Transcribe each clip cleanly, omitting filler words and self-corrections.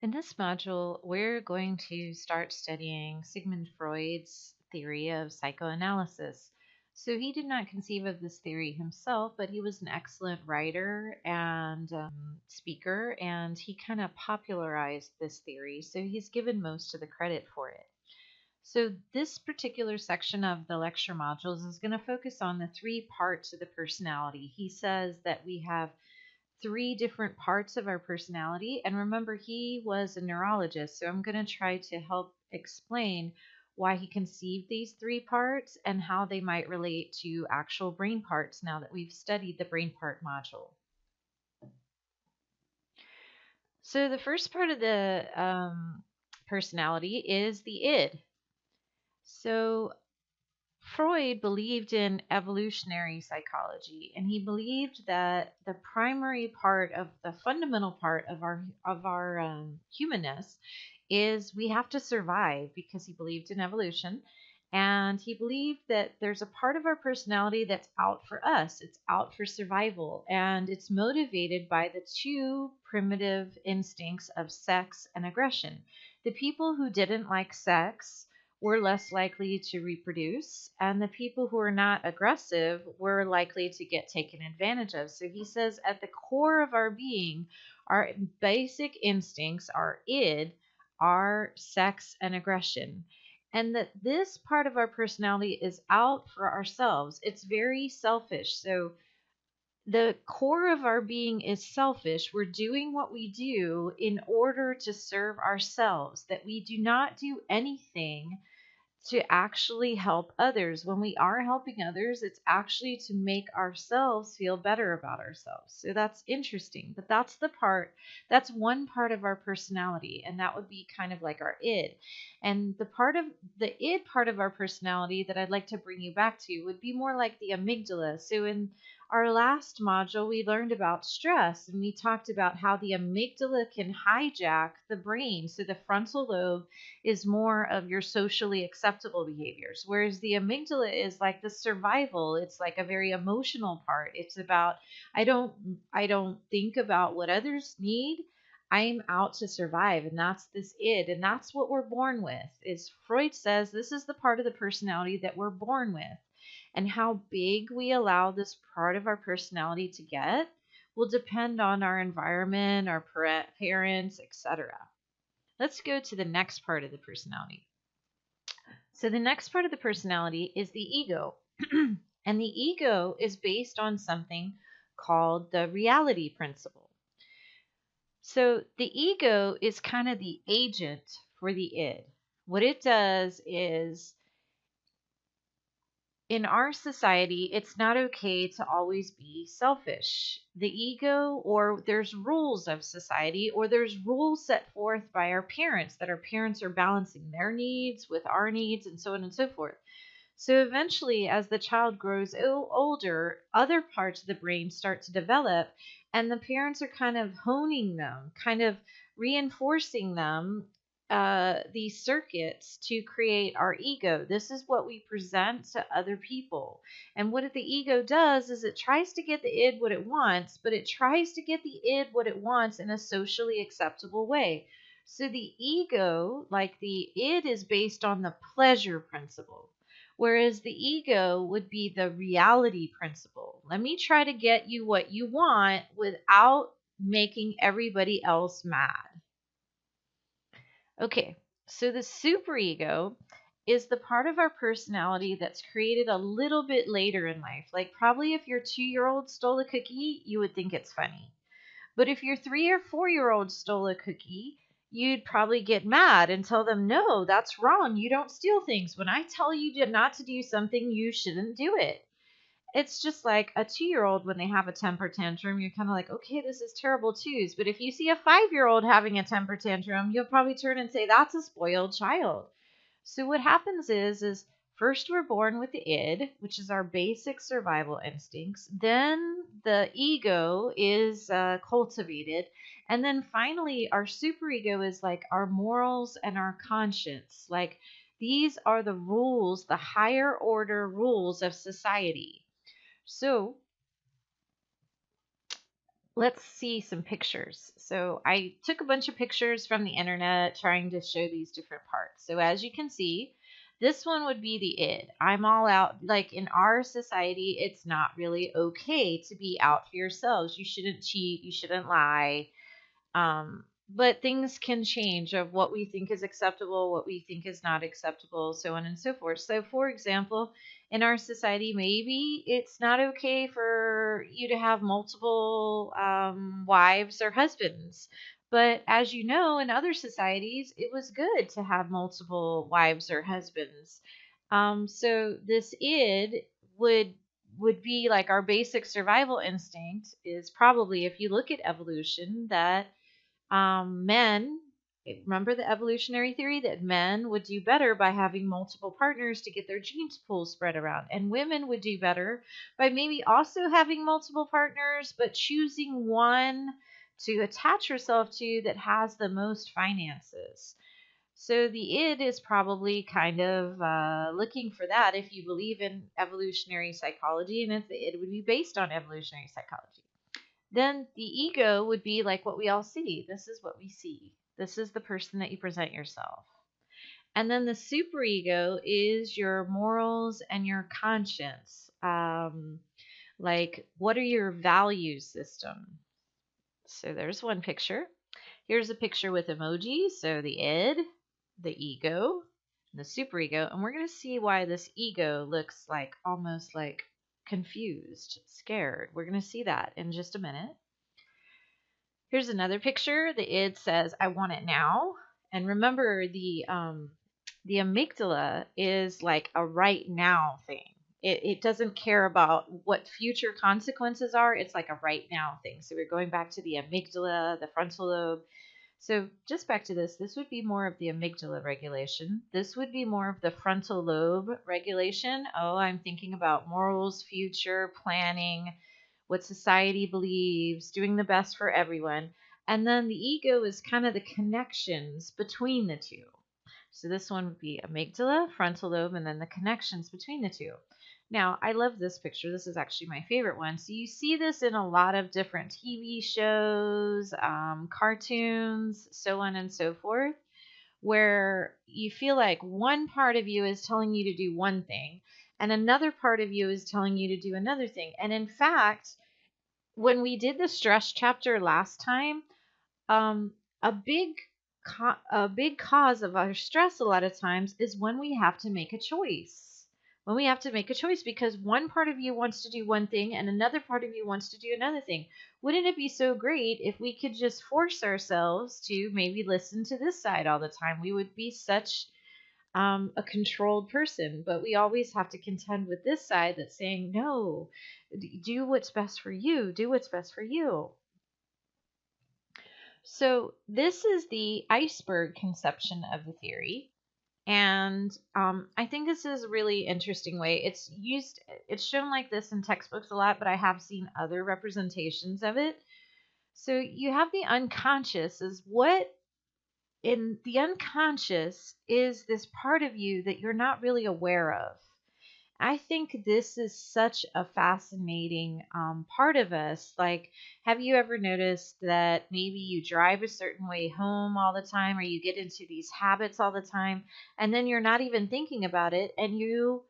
In this module, we're going to start studying Sigmund Freud's theory of psychoanalysis. So, he did not conceive of this theory himself, but he was an excellent writer and speaker, and he kind of popularized this theory. So, he's given most of the credit for it. So, this particular section of the lecture modules is going to focus on the three parts of the personality. He says that we have three different parts of our personality. And remember, he was a neurologist, so I'm going to try to help explain why he conceived these three parts and how they might relate to actual brain parts now that we've studied the brain part module. So, the first part of the personality is the id. So, Freud believed in evolutionary psychology, and he believed that the primary part of the fundamental part of our humanness is we have to survive because he believed in evolution, and he believed that there's a part of our personality that's out for us. It's out for survival, and it's motivated by the two primitive instincts of sex and aggression. The people who didn't like sex were less likely to reproduce, and the people who are not aggressive were likely to get taken advantage of. So he says at the core of our being, our basic instincts, our id, are sex and aggression. And that this part of our personality is out for ourselves. It's very selfish. So the core of our being is selfish. We're doing what we do in order to serve ourselves, that we do not do anything to actually help others. When we are helping others, it's actually to make ourselves feel better about ourselves. So that's interesting. But that's one part of our personality, and that would be kind of like our id. And the id part of our personality that I'd like to bring you back to would be more like the amygdala. So in our last module, we learned about stress, and we talked about how the amygdala can hijack the brain. So the frontal lobe is more of your socially acceptable behaviors, whereas the amygdala is like the survival. It's like a very emotional part. It's about I don't think about what others need. I'm out to survive, and that's this id, and that's what we're born with. Is Freud says this is the part of the personality that we're born with, and how big we allow this part of our personality to get will depend on our environment, our parents, etc. Let's go to the next part of the personality. So, the next part of the personality is the ego. And the ego is based on something called the reality principle. So, the ego is kind of the agent for the id. What it does is in our society, it's not okay to always be selfish. The ego, or there's rules of society, or there's rules set forth by our parents that our parents are balancing their needs with our needs, and so on and so forth. So eventually, as the child grows older, other parts of the brain start to develop, and the parents are kind of honing them, kind of reinforcing them, these circuits to create our ego. This is what we present to other people. And what the ego does is it tries to get the id what it wants, but it tries to get the id what it wants in a socially acceptable way. So the ego, like the id, is based on the pleasure principle, whereas the ego would be the reality principle. Let me try to get you what you want without making everybody else mad. Okay, so the superego is the part of our personality that's created a little bit later in life. Like, probably if your 2 year old stole a cookie, you would think it's funny. But if your 3 or 4 year old stole a cookie, you'd probably get mad and tell them, no, that's wrong. You don't steal things. When I tell you not to do something, you shouldn't do it. It's just like a 2 year old when they have a temper tantrum, you're kind of like, okay, this is terrible twos. But if you see a 5 year old having a temper tantrum, you'll probably turn and say, that's a spoiled child. So what happens is first we're born with the id, which is our basic survival instincts. Then the ego is cultivated. And then finally, our superego is like our morals and our conscience. Like, these are the rules, the higher order rules of society. So let's see some pictures. So I took a bunch of pictures from the internet trying to show these different parts. So as you can see, this one would be the id. I'm all out. Like in our society, it's not really okay to be out for yourselves. You shouldn't cheat. You shouldn't lie. But things can change of what we think is acceptable, what we think is not acceptable, so on and so forth. So, for example, in our society, maybe it's not okay for you to have multiple wives or husbands. But as you know, in other societies, it was good to have multiple wives or husbands. So this id would would be like our basic survival instinct is probably, if you look at evolution, that men, remember the evolutionary theory that men would do better by having multiple partners to get their genes pool spread around, and women would do better by maybe also having multiple partners, but choosing one to attach herself to that has the most finances. So the id is probably kind of looking for that if you believe in evolutionary psychology, and if the id would be based on evolutionary psychology. Then the ego would be like what we all see. This is what we see. This is the person that you present yourself. And then the superego is your morals and your conscience. Like, what are your value system? So there's one picture. Here's a picture with emojis. So the id, the ego, and the superego. And we're going to see why this ego looks like almost like confused, scared. We're going to see that in just a minute. Here's another picture. The id says, I want it now. And remember, the amygdala is like a right now thing. It doesn't care about what future consequences are. It's like a right now thing. So we're going back to the amygdala, the frontal lobe. So just back to this, this would be more of the amygdala regulation. This would be more of the frontal lobe regulation. Oh, I'm thinking about morals, future, planning, what society believes, doing the best for everyone. And then the ego is kind of the connections between the two. So this one would be amygdala, frontal lobe, and then the connections between the two. Now, I love this picture. This is actually my favorite one. So you see this in a lot of different TV shows, cartoons, so on and so forth, where you feel like one part of you is telling you to do one thing, and another part of you is telling you to do another thing. And in fact, when we did the stress chapter last time, um, a big a big cause of our stress a lot of times is when we have to make a choice. When we have to make a choice because one part of you wants to do one thing and another part of you wants to do another thing. Wouldn't it be so great if we could just force ourselves to maybe listen to this side all the time? We would be such a controlled person, but we always have to contend with this side that's saying, no, do what's best for you, do what's best for you. So, this is the iceberg conception of the theory. And I think this is a really interesting way. It's shown like this in textbooks a lot, but I have seen other representations of it. So, you have the unconscious, is what in the unconscious is this part of you that you're not really aware of. I think this is such a fascinating part of us. Like, have you ever noticed that maybe you drive a certain way home all the time, or you get into these habits all the time, and then you're not even thinking about it, and you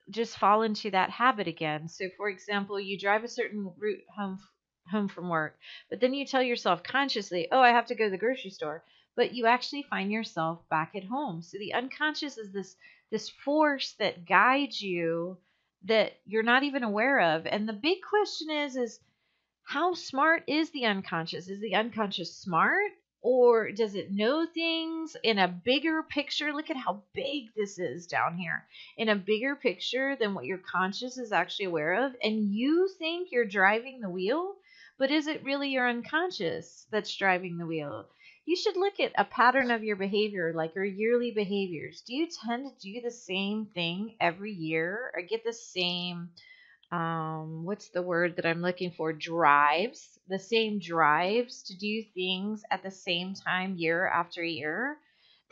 just fall into that habit again. So, for example, you drive a certain route home from work, but then you tell yourself consciously, "Oh, I have to go to the grocery store," but you actually find yourself back at home. So the unconscious is this force that guides you that you're not even aware of. And the big question is how smart is the unconscious? Is the unconscious smart? Or does it know things in a bigger picture? Look at how big this is down here. In a bigger picture than what your conscious is actually aware of. And you think you're driving the wheel, but is it really your unconscious that's driving the wheel? You should look at a pattern of your behavior, like your yearly behaviors. Do you tend to do the same thing every year or get the same what's the word that I'm looking for? Drives, the same drives to do things at the same time year after year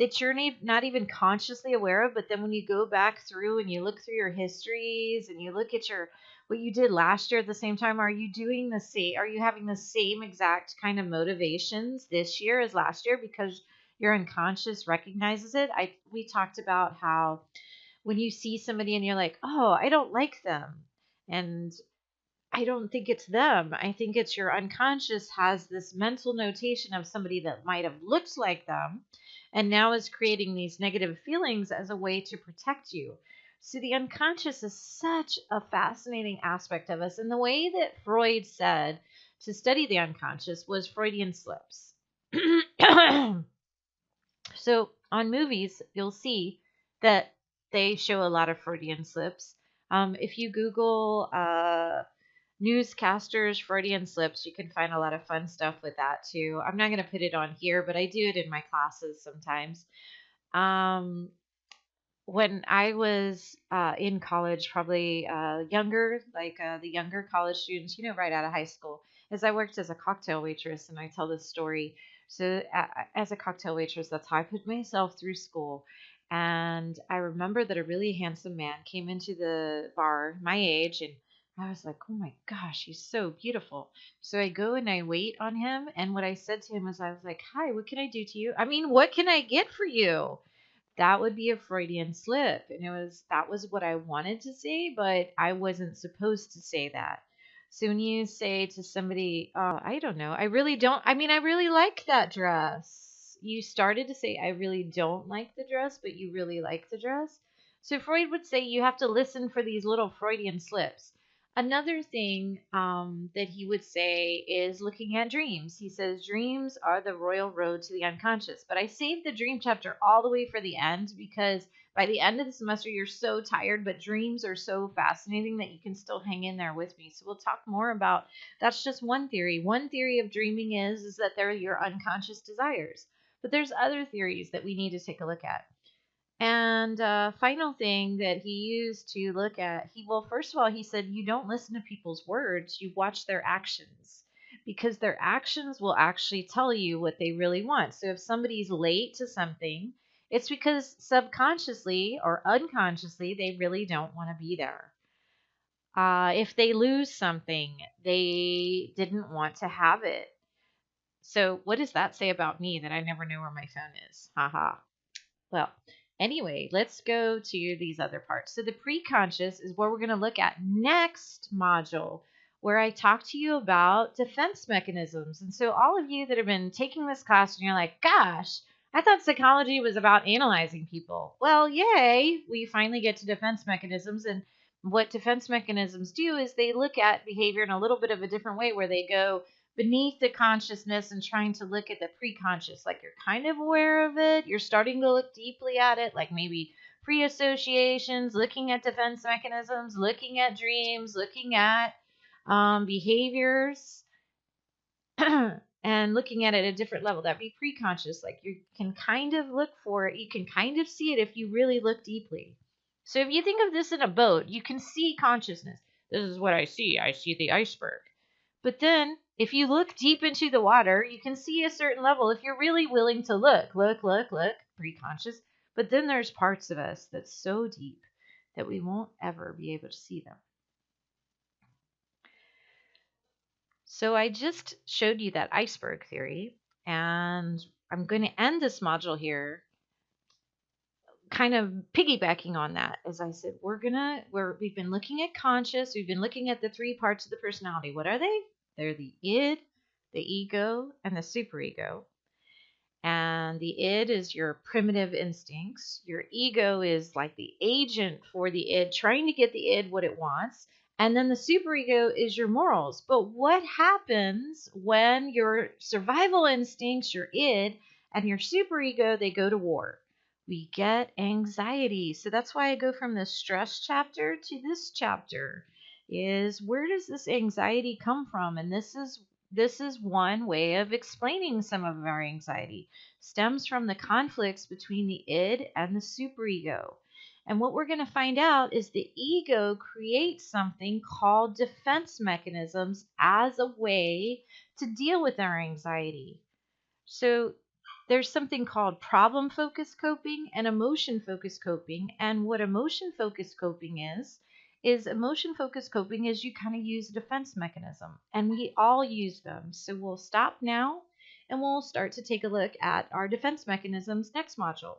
that you're not even consciously aware of. But then when you go back through and you look through your histories and you look at your what you did last year at the same time? Are you doing the same? Are you having the same exact kind of motivations this year as last year because your unconscious recognizes it? We talked about how when you see somebody and you're like, "Oh, I don't like them." And I don't think it's them. I think it's your unconscious has this mental notation of somebody that might have looked like them and now is creating these negative feelings as a way to protect you. So the unconscious is such a fascinating aspect of us. And the way that Freud said to study the unconscious was Freudian slips. So on movies, you'll see that they show a lot of Freudian slips. If you Google newscasters, Freudian slips, you can find a lot of fun stuff with that too. I'm not going to put it on here, but I do it in my classes sometimes. Um, when I was in college, probably younger, like the younger college students, right out of high school, as I worked as a cocktail waitress, and I tell this story. So, as a cocktail waitress, that's how I put myself through school. And I remember that a really handsome man came into the bar, my age, and I was like, oh my gosh, he's so beautiful. So I go and I wait on him. And what I said to him was, I was like, hi, what can I do to you? I mean, what can I get for you? That would be a Freudian slip. And that was what I wanted to say, but I wasn't supposed to say that. So when you say to somebody, I don't know, I really don't, I mean, I really like that dress. You started to say, I really don't like the dress, but you really like the dress. So Freud would say you have to listen for these little Freudian slips. Another thing that he would say is looking at dreams. He says dreams are the royal road to the unconscious. But I saved the dream chapter all the way for the end because by the end of the semester, you're so tired, but dreams are so fascinating that you can still hang in there with me. So we'll talk more about that's just one theory. One theory of dreaming is that they're your unconscious desires. But there's other theories that we need to take a look at. And final thing that he used to look at, first of all, he said, you don't listen to people's words, you watch their actions because their actions will actually tell you what they really want. So if somebody's late to something, it's because subconsciously or unconsciously, they really don't want to be there. If they lose something, they didn't want to have it. So what does that say about me that I never know where my phone is? Haha. Well, anyway, let's go to these other parts. So the preconscious is where we're going to look at next module, where I talk to you about defense mechanisms. And so all of you that have been taking this class and you're like, gosh, I thought psychology was about analyzing people. Well, yay, we finally get to defense mechanisms. And what defense mechanisms do is they look at behavior in a little bit of a different way, where they go beneath the consciousness and trying to look at the preconscious, like you're kind of aware of it, you're starting to look deeply at it, like maybe free associations, looking at defense mechanisms, looking at dreams, looking at behaviors, and looking at it at a different level. That'd be preconscious. Like you can kind of look for it, you can kind of see it if you really look deeply. So if you think of this in a boat, you can see consciousness. This is what I see. I see the iceberg. But then, if you look deep into the water, you can see a certain level if you're really willing to look, preconscious. But then there's parts of us that's so deep that we won't ever be able to see them. So I just showed you that iceberg theory, and I'm going to end this module here kind of piggybacking on that. As I said, we've been looking at conscious, we've been looking at the three parts of the personality. What are they? They're the id, the ego, and the superego. And the id is your primitive instincts. Your ego is like the agent for the id, trying to get the id what it wants. And then the superego is your morals. But what happens when your survival instincts, your id, and your superego, they go to war? We get anxiety. So that's why I go from the stress chapter to this chapter, is where does this anxiety come from? And this is one way of explaining some of our anxiety. Stems from the conflicts between the id and the superego. And what we're going to find out is the ego creates something called defense mechanisms as a way to deal with our anxiety. So there's something called problem focused coping and emotion focused coping. And what emotion focused coping is is emotion focused coping is you kind of use a defense mechanism, and we all use them. So we'll stop now and we'll start to take a look at our defense mechanisms next module.